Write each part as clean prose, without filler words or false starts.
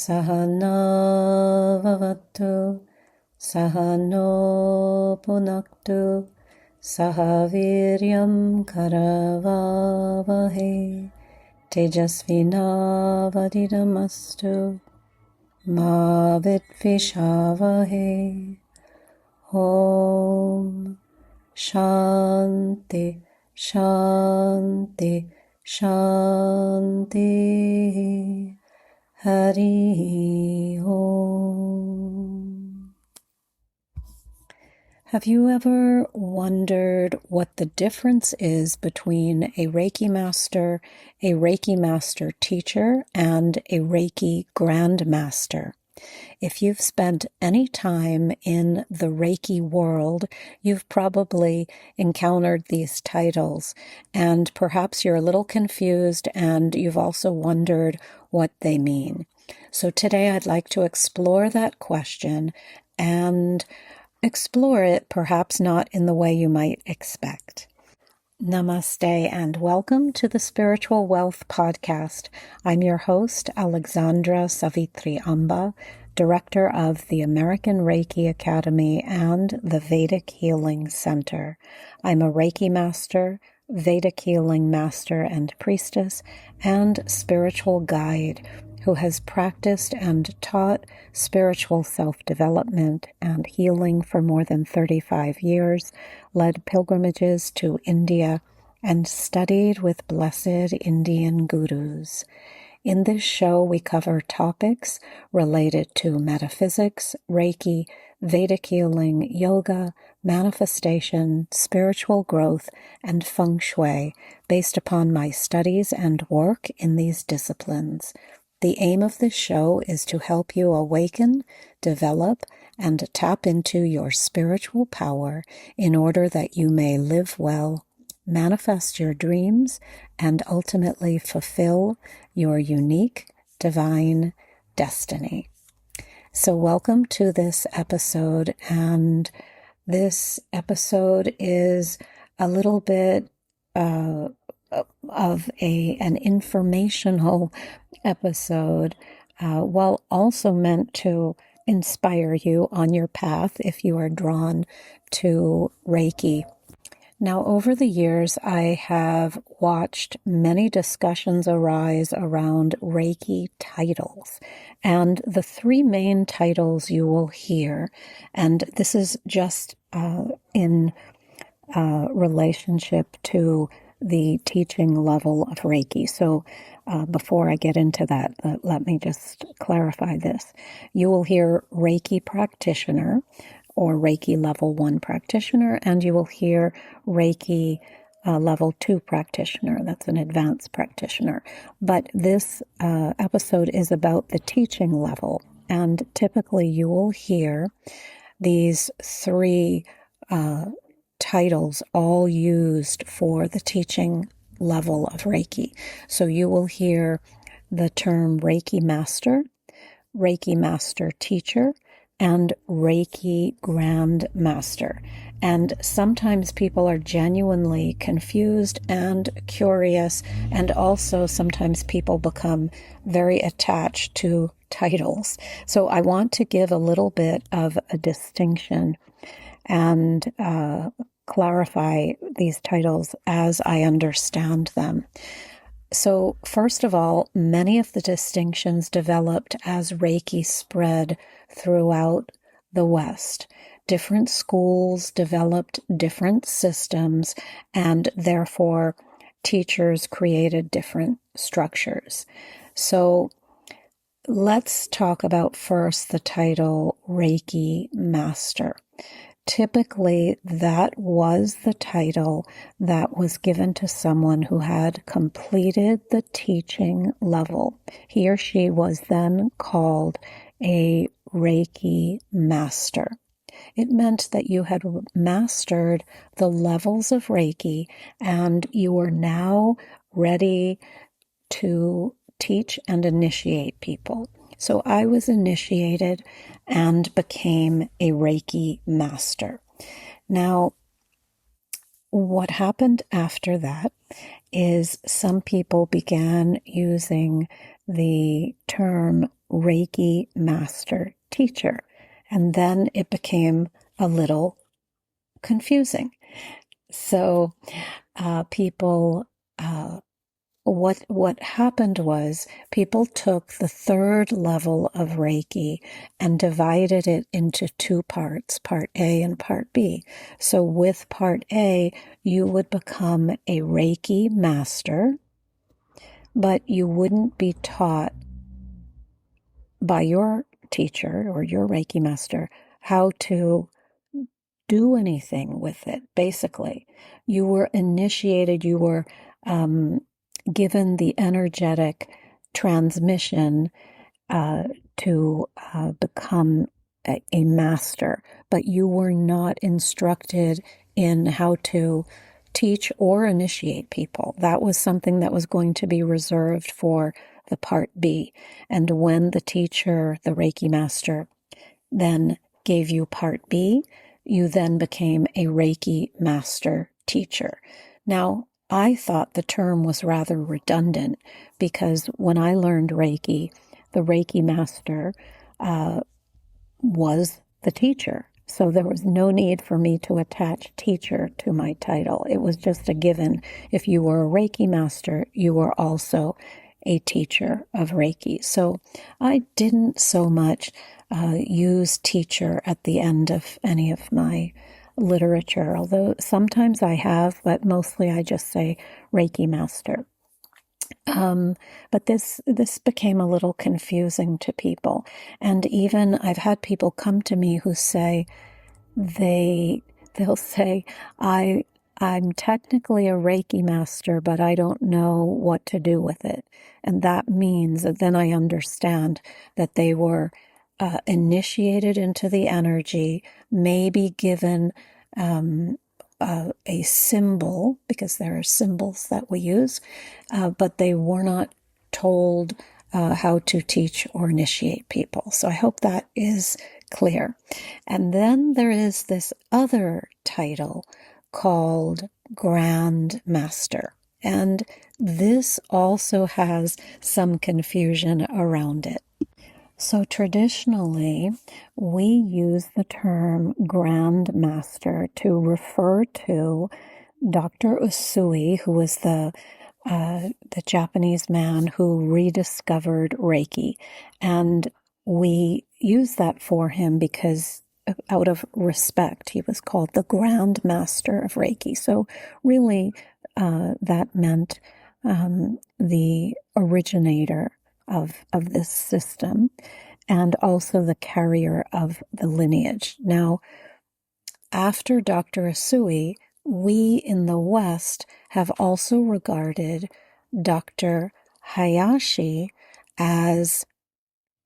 Sahana vavatu, sahano punaktu, sahaviryam karavavahe, tejasvinavadidamastu, ma vidvishavahe. Om Shanti, Shanti, Shanti. Hari Om. Have you ever wondered what the difference is between a Reiki Master, a Reiki Master Teacher, and a Reiki Grandmaster? If you've spent any time in the Reiki world, you've probably encountered these titles, and perhaps you're a little confused and you've also wondered what they mean. So today I'd like to explore that question and explore it perhaps not in the way you might expect. Namaste and welcome to the Spiritual Wealth Podcast. I'm your host, Alexandra Savitri Amba, Director of the American Reiki Academy and the Vedic Healing Center. I'm a Reiki Master, Vedic Healing Master and Priestess, and spiritual guide who has practiced and taught spiritual self-development and healing for more than 35 years, led pilgrimages to India, and studied with blessed Indian gurus. In this show, we cover topics related to metaphysics, Reiki, Vedic healing, yoga, manifestation, spiritual growth, and feng shui, based upon my studies and work in these disciplines. The aim of this show is to help you awaken, develop, and tap into your spiritual power in order that you may live well, manifest your dreams, and ultimately fulfill your unique divine destiny. So welcome to this episode, and this episode is a little bit of an informational episode, while also meant to inspire you on your path if you are drawn to Reiki. Now, over the years, I have watched many discussions arise around Reiki titles, and the three main titles you will hear, and this is just in relationship to the teaching level of Reiki. So before I get into that, let me just clarify this. You will hear Reiki practitioner, or Reiki level 1 practitioner, and you will hear Reiki level 2 practitioner. That's an advanced practitioner. But this episode is about the teaching level, and typically you will hear these three titles all used for the teaching level of Reiki. So you will hear the term Reiki Master, Reiki Master Teacher, and Reiki Grandmaster. And sometimes people are genuinely confused and curious, and also sometimes people become very attached to titles. So I want to give a little bit of a distinction and clarify these titles as I understand them. So first of all, many of the distinctions developed as Reiki spread throughout the West. Different schools developed different systems, and therefore teachers created different structures. So let's talk about first the title Reiki Master. Typically, that was the title that was given to someone who had completed the teaching level. He or she was then called a Reiki Master. It meant that you had mastered the levels of Reiki and you were now ready to teach and initiate people. So I was initiated and became a Reiki Master. Now, what happened after that is some people began using the term Reiki Master Teacher. And then it became a little confusing. So people, what happened was people took the third level of Reiki and divided it into two parts, Part A and Part B. So with Part A, you would become a Reiki Master, but you wouldn't be taught by your teacher or your Reiki Master how to do anything with it, basically. You were initiated, you were given the energetic transmission to become a master, but you were not instructed in how to teach or initiate people. That was something that was going to be reserved for the Part B. And when the teacher, the Reiki Master, then gave you Part B, you then became a Reiki Master Teacher. Now, I thought the term was rather redundant because when I learned Reiki, the Reiki Master was the teacher. So there was no need for me to attach teacher to my title. It was just a given. If you were a Reiki Master, you were also a teacher of Reiki. So I didn't so much use teacher at the end of any of my literature, although sometimes I have, but mostly I just say Reiki Master. But this became a little confusing to people. And even I've had people come to me who say they'll say, I'm technically a Reiki Master, but I don't know what to do with it. And that means that then I understand that they were initiated into the energy, maybe given a symbol, because there are symbols that we use, but they were not told how to teach or initiate people. So I hope that is clear. And then there is this other title called Grandmaster. And this also has some confusion around it. So traditionally, we use the term Grandmaster to refer to Dr. Usui, who was the Japanese man who rediscovered Reiki. And we use that for him because out of respect, he was called the Grand Master of Reiki. So really, that meant the originator of this system and also the carrier of the lineage. Now, after Dr. Usui, we in the West have also regarded Dr. Hayashi as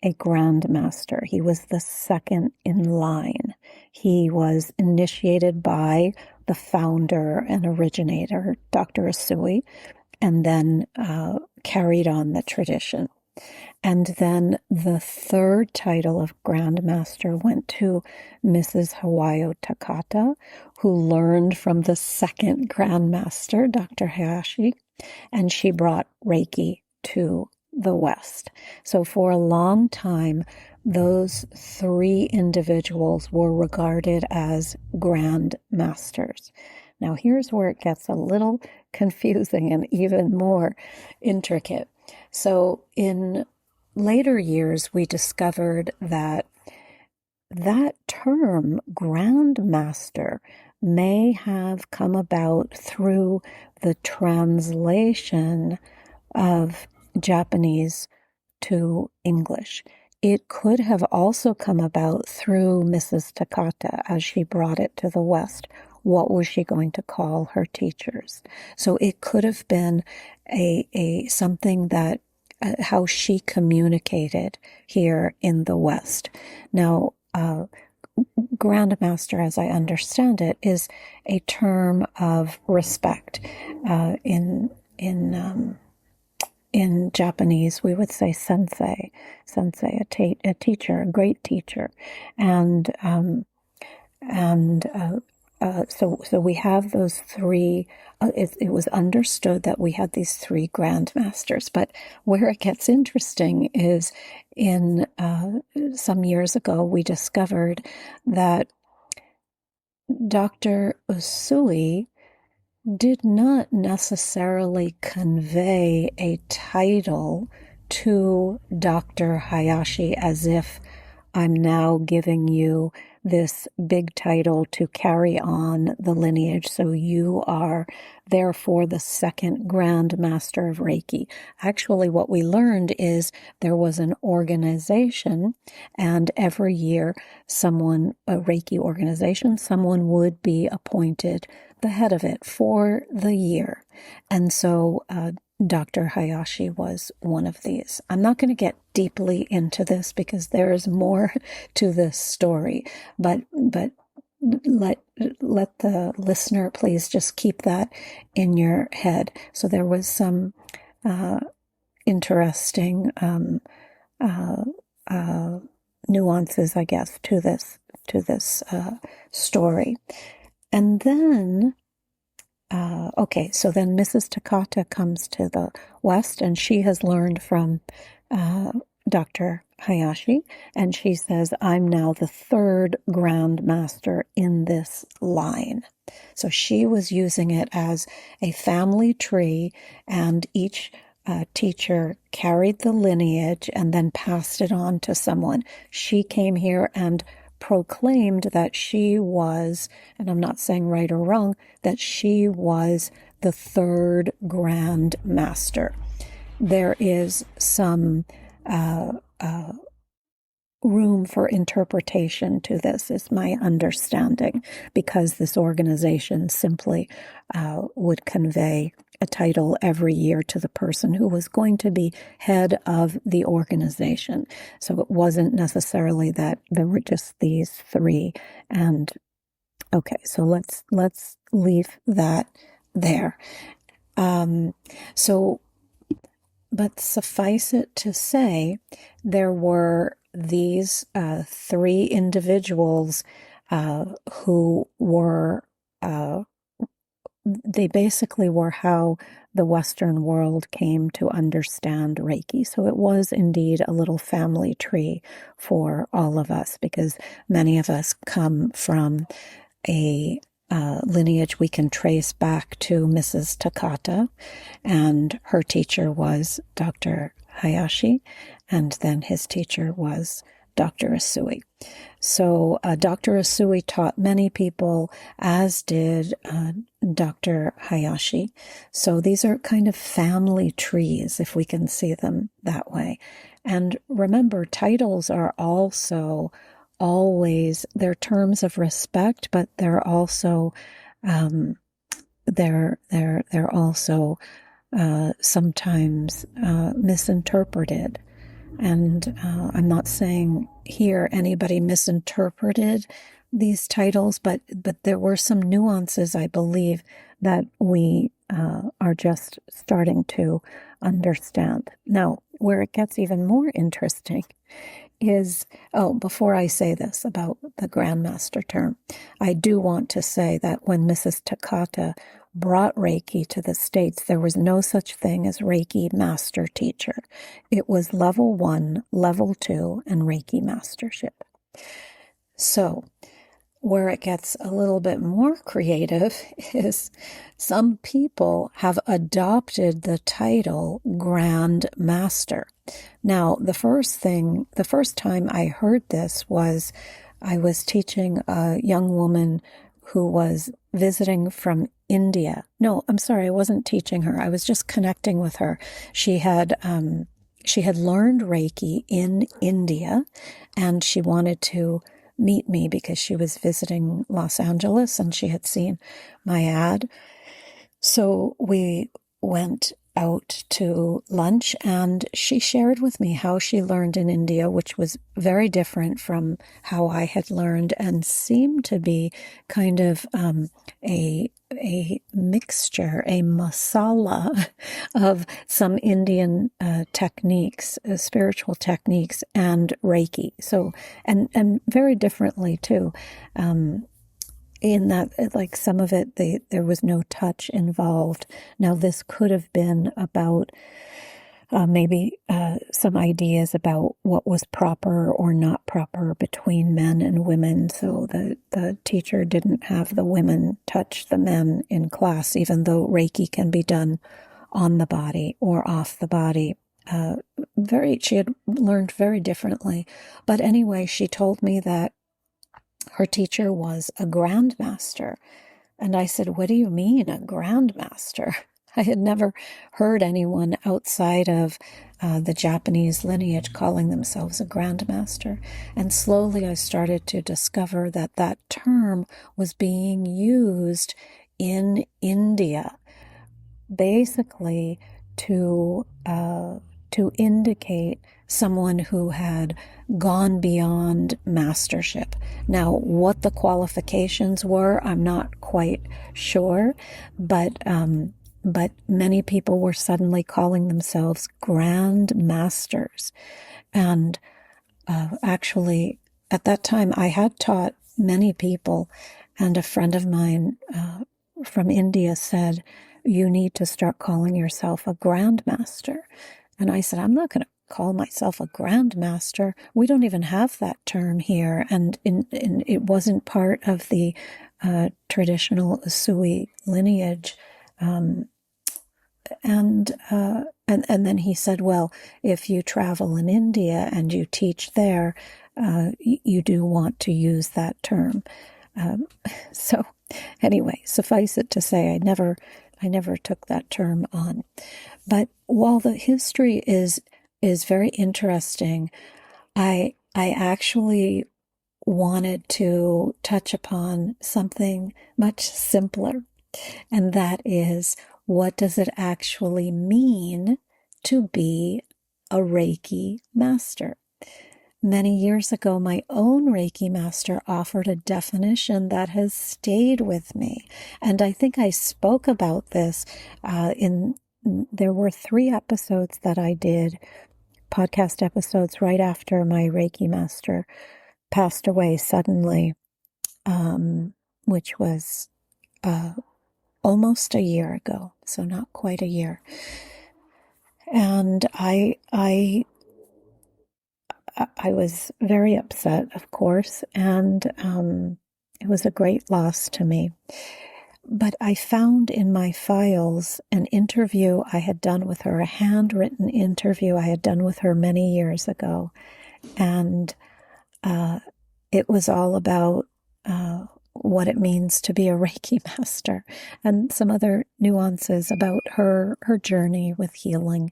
a Grandmaster. He was the second in line. He was initiated by the founder and originator, Dr. Usui, and then carried on the tradition. And then the third title of Grandmaster went to Mrs. Hawayo Takata, who learned from the second Grandmaster, Dr. Hayashi, and she brought Reiki to the West. So for a long time, those three individuals were regarded as Grand Masters. Now here's where it gets a little confusing and even more intricate. So in later years, we discovered that that term, Grand Master, may have come about through the translation of Japanese to English. It could have also come about through Mrs. Takata as she brought it to the West. What was she going to call her teachers? So it could have been a something that how she communicated here in the West. Now, Grandmaster, as I understand it, is a term of respect. In Japanese, we would say sensei, a teacher, a great teacher, and so we have those three. It was understood that we had these three grandmasters, but where it gets interesting is in some years ago we discovered that Dr. Usui did not necessarily convey a title to Dr. Hayashi as if I'm now giving you this big title to carry on the lineage. So you are therefore the second Grand Master of Reiki. Actually, what we learned is there was an organization, and every year a Reiki organization, someone would be appointed the head of it for the year. And so Dr. Hayashi was one of these. I'm not going to get deeply into this because there is more to this story, but let the listener please just keep that in your head. So there was some interesting nuances, I guess, to this story. And then okay, so then Mrs. Takata comes to the West, and she has learned from Dr. Hayashi, and she says, I'm now the third Grand Master in this line. So she was using it as a family tree, and each teacher carried the lineage and then passed it on to someone. She came here and proclaimed that she was, and I'm not saying right or wrong, that she was the third Grand Master. There is some room for interpretation to this, is my understanding, because this organization simply would convey a title every year to the person who was going to be head of the organization. So it wasn't necessarily that there were just these three. And okay, so let's leave that there. But suffice it to say, there were these three individuals who were they basically were how the Western world came to understand Reiki. So it was indeed a little family tree for all of us, because many of us come from a lineage we can trace back to Mrs. Takata, and her teacher was Dr. Hayashi, and then his teacher was Dr. Usui. So Dr. Usui taught many people, as did Dr. Hayashi. So these are kind of family trees, if we can see them that way. And remember, titles are also always, they're terms of respect, but they're also they're also sometimes misinterpreted. And I'm not saying here anybody misinterpreted these titles, but there were some nuances, I believe, that we are just starting to understand. Now, where it gets even more interesting is, before I say this about the Grandmaster term, I do want to say that when Mrs. Takata brought Reiki to the States, there was no such thing as Reiki Master Teacher. It was level 1, level 2, and Reiki Mastership. So where it gets a little bit more creative is some people have adopted the title Grand Master. Now, the first time I heard this was I was teaching a young woman who was visiting from India. No, I'm sorry, I wasn't teaching her. I was just connecting with her. She had learned Reiki in India, and she wanted to meet me because she was visiting Los Angeles and she had seen my ad. So we went out to lunch, and she shared with me how she learned in India, which was very different from how I had learned, and seemed to be kind of a mixture, a masala of some Indian techniques, spiritual techniques, and Reiki. So, and very differently too. in that, like some of it, there was no touch involved. Now, this could have been about maybe some ideas about what was proper or not proper between men and women. So the teacher didn't have the women touch the men in class, even though Reiki can be done on the body or off the body. She had learned very differently. But anyway, she told me that her teacher was a grandmaster. And I said, "What do you mean, a grandmaster?" I had never heard anyone outside of the Japanese lineage calling themselves a grandmaster. And slowly I started to discover that that term was being used in India, basically to indicate someone who had gone beyond mastership. Now, what the qualifications were, I'm not quite sure, but many people were suddenly calling themselves grand masters. And actually, at that time, I had taught many people, and a friend of mine from India said, "You need to start calling yourself a grandmaster." And I said, "I'm not going to call myself a grandmaster. We don't even have that term here." And it wasn't part of the traditional Usui lineage. And then he said, "Well, if you travel in India and you teach there, you do want to use that term." So anyway, suffice it to say, I never took that term on. But while the history is very interesting, I actually wanted to touch upon something much simpler, and that is, what does it actually mean to be a Reiki master? Many years ago, my own Reiki master offered a definition that has stayed with me. And I think I spoke about this there were 3 episodes that I did, podcast episodes, right after my Reiki master passed away suddenly, which was almost a year ago, so not quite a year. And I was very upset, of course, and it was a great loss to me. But I found in my files an interview I had done with her, a handwritten interview I had done with her many years ago. And it was all about what it means to be a Reiki master and some other nuances about her journey with healing.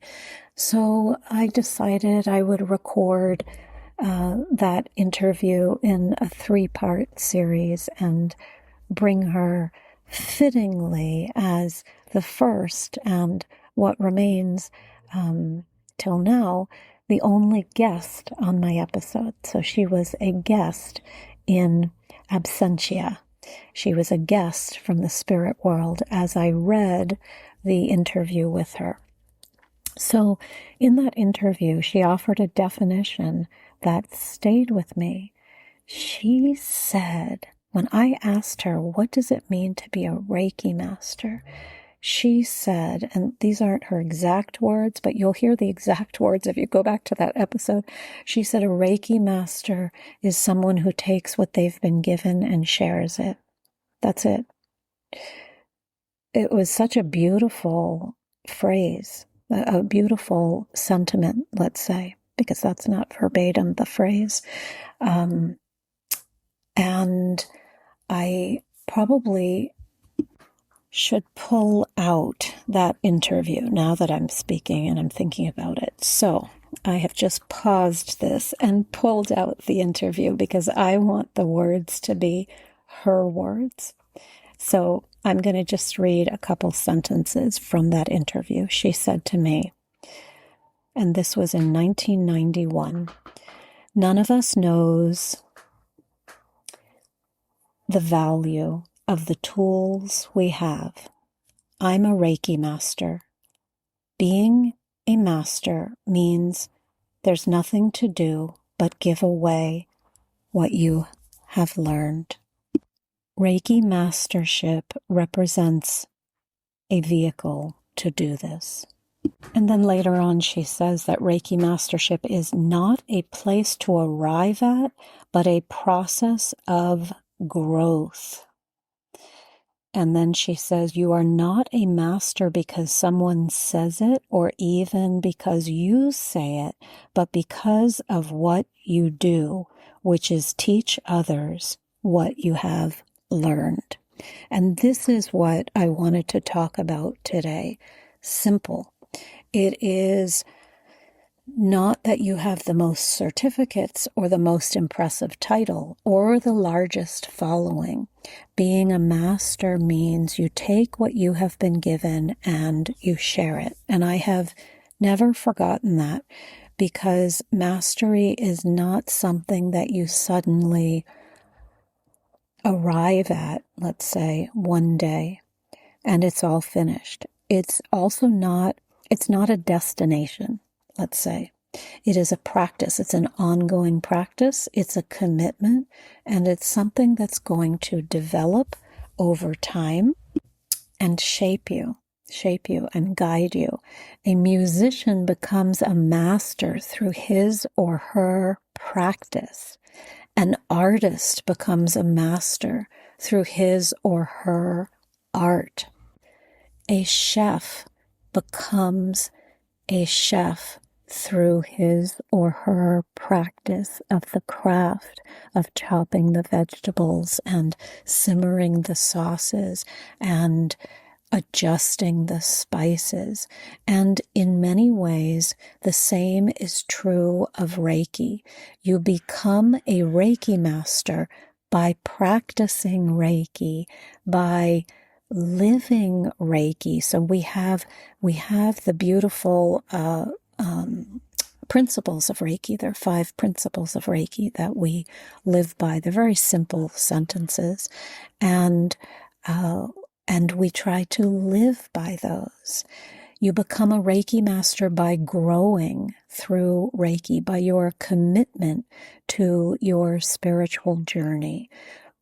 So I decided I would record that interview in a 3-part series and bring her fittingly as the first, and what remains till now, the only guest on my episode. So she was a guest in absentia. She was a guest from the spirit world as I read the interview with her. So in that interview, she offered a definition that stayed with me. She said, when I asked her, what does it mean to be a Reiki master? She said, and these aren't her exact words, but you'll hear the exact words if you go back to that episode. She said, a Reiki master is someone who takes what they've been given and shares it. That's it. It was such a beautiful phrase, a beautiful sentiment, let's say, because that's not verbatim the phrase. And I probably should pull out that interview now that I'm speaking and I'm thinking about it. So I have just paused this and pulled out the interview because I want the words to be her words. So I'm going to just read a couple sentences from that interview. She said to me, and this was in 1991, "None of us knows the value of the tools we have. I'm a Reiki master. Being a master means there's nothing to do but give away what you have learned." Reiki Mastership represents a vehicle to do this. And then later on, she says that Reiki Mastership is not a place to arrive at, but a process of growth. And then she says, you are not a master because someone says it or even because you say it, but because of what you do, which is teach others what you have learned. And this is what I wanted to talk about today. Simple. It is not that you have the most certificates or the most impressive title or the largest following. Being a master means you take what you have been given and you share it. And I have never forgotten that, because mastery is not something that you suddenly arrive at, let's say, one day, and it's all finished. It's not a destination, let's say. It is a practice. It's an ongoing practice. It's a commitment, and it's something that's going to develop over time and shape you and guide you. A musician becomes a master through his or her practice. An artist becomes a master through his or her art. A chef becomes a chef through his or her practice of the craft of chopping the vegetables and simmering the sauces and adjusting the spices. And in many ways, the same is true of Reiki. You become a Reiki master by practicing Reiki, by living Reiki. So we have the beautiful principles of Reiki. There are 5 principles of Reiki that we live by. They're very simple sentences, and we try to live by those. You become a Reiki master by growing through Reiki, by your commitment to your spiritual journey,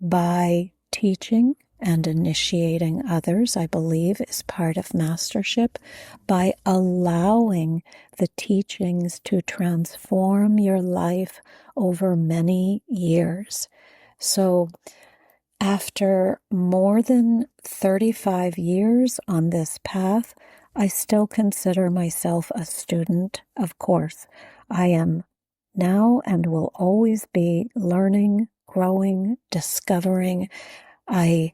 by teaching and initiating others, I believe, is part of mastership, by allowing the teachings to transform your life over many years. So after more than 35 years on this path, I still consider myself a student, of course. I am now and will always be learning, growing, discovering. I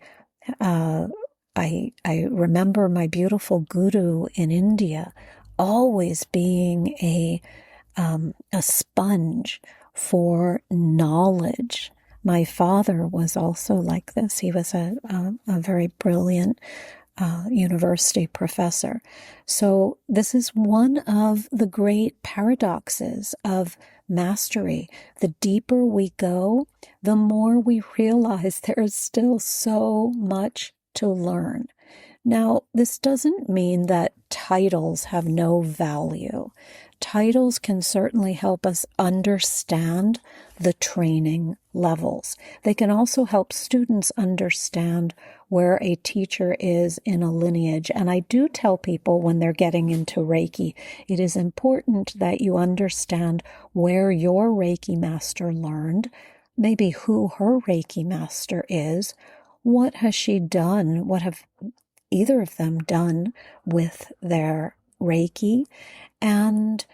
remember my beautiful guru in India always being a sponge for knowledge. My father was also like this. He was a very brilliant university professor. So this is one of the great paradoxes of mastery. The deeper we go, the more we realize there is still so much to learn. Now, this doesn't mean that titles have no value. Titles can certainly help us understand the training levels. They can also help students understand where a teacher is in a lineage. And I do tell people when they're getting into Reiki, it is important that you understand where your Reiki master learned, maybe who her Reiki master is, what has she done, what have either of them done with their Reiki, and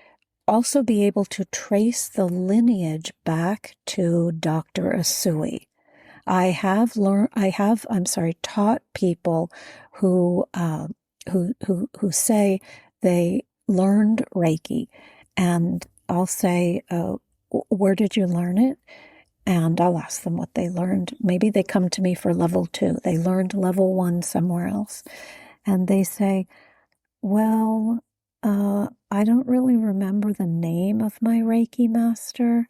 also be able to trace the lineage back to Dr. Asui. I have taught people who say they learned Reiki, and I'll say, where did you learn it? And I'll ask them what they learned. Maybe they come to me for level 2. They learned level 1 somewhere else. And they say, well, I don't really remember the name of my Reiki master,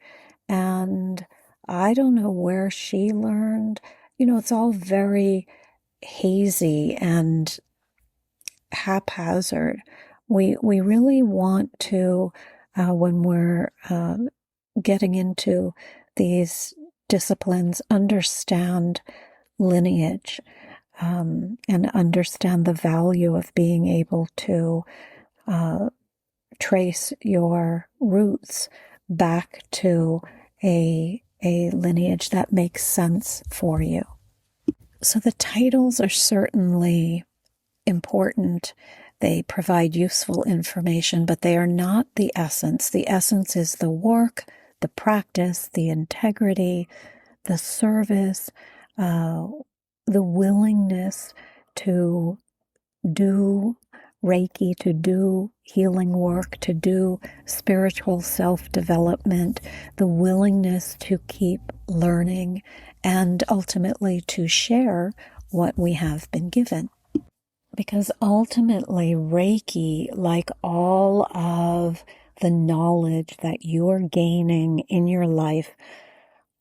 and I don't know where she learned. It's all very hazy and haphazard. We really want to, when we're getting into these disciplines, understand lineage, and understand the value of being able to trace your roots back to a lineage that makes sense for you. So the titles are certainly important. They provide useful information, but they are not the essence. The essence is the work, the practice, the integrity, the service, the willingness to do Reiki, to do healing work, to do spiritual self-development, the willingness to keep learning, and ultimately to share what we have been given. Because ultimately, Reiki, like all of the knowledge that you're gaining in your life,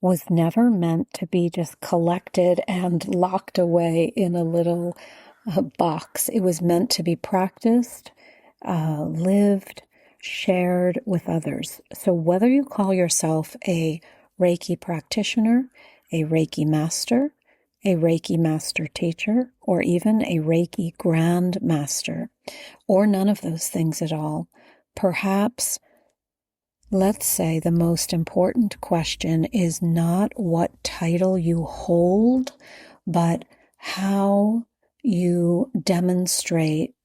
was never meant to be just collected and locked away in a little box. It was meant to be practiced, lived, shared with others. So whether you call yourself a Reiki practitioner, a Reiki master, a Reiki Master Teacher, or even a Reiki Grandmaster, or none of those things at all, perhaps, let's say, the most important question is not what title you hold, but how you demonstrate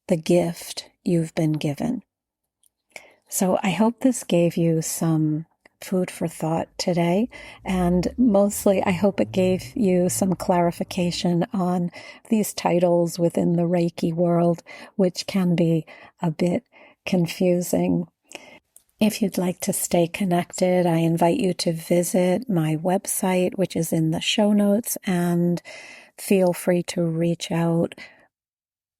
the gift you've been given. So I hope this gave you some food for thought today, and mostly I hope it gave you some clarification on these titles within the Reiki world, which can be a bit confusing. If you'd like to stay connected, I invite you to visit my website, which is in the show notes, and feel free to reach out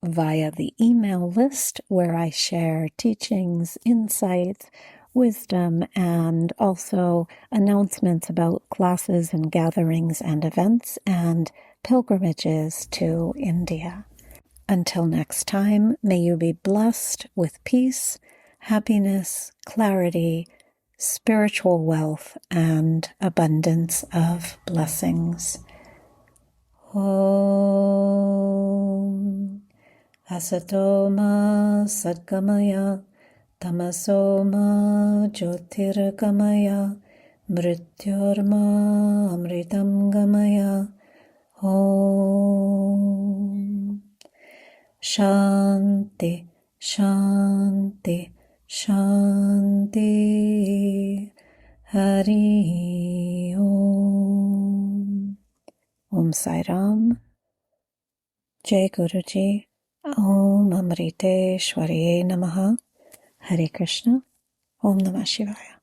via the email list where I share teachings, insights, wisdom, and also announcements about classes and gatherings and events and pilgrimages to India. Until next time, may you be blessed with peace, happiness, clarity, spiritual wealth, and abundance of blessings. Om Asato Ma Sadgamaya Tamaso Ma Jyotirgamaya Mrityorma Amritam Gamaya. Om Shanti, Shanti, Shanti. Hari Om. Om Sai Ram. Jai Guruji. Om Amrite Shwariye Namaha. Hare Krishna. Om Namah Shivaya.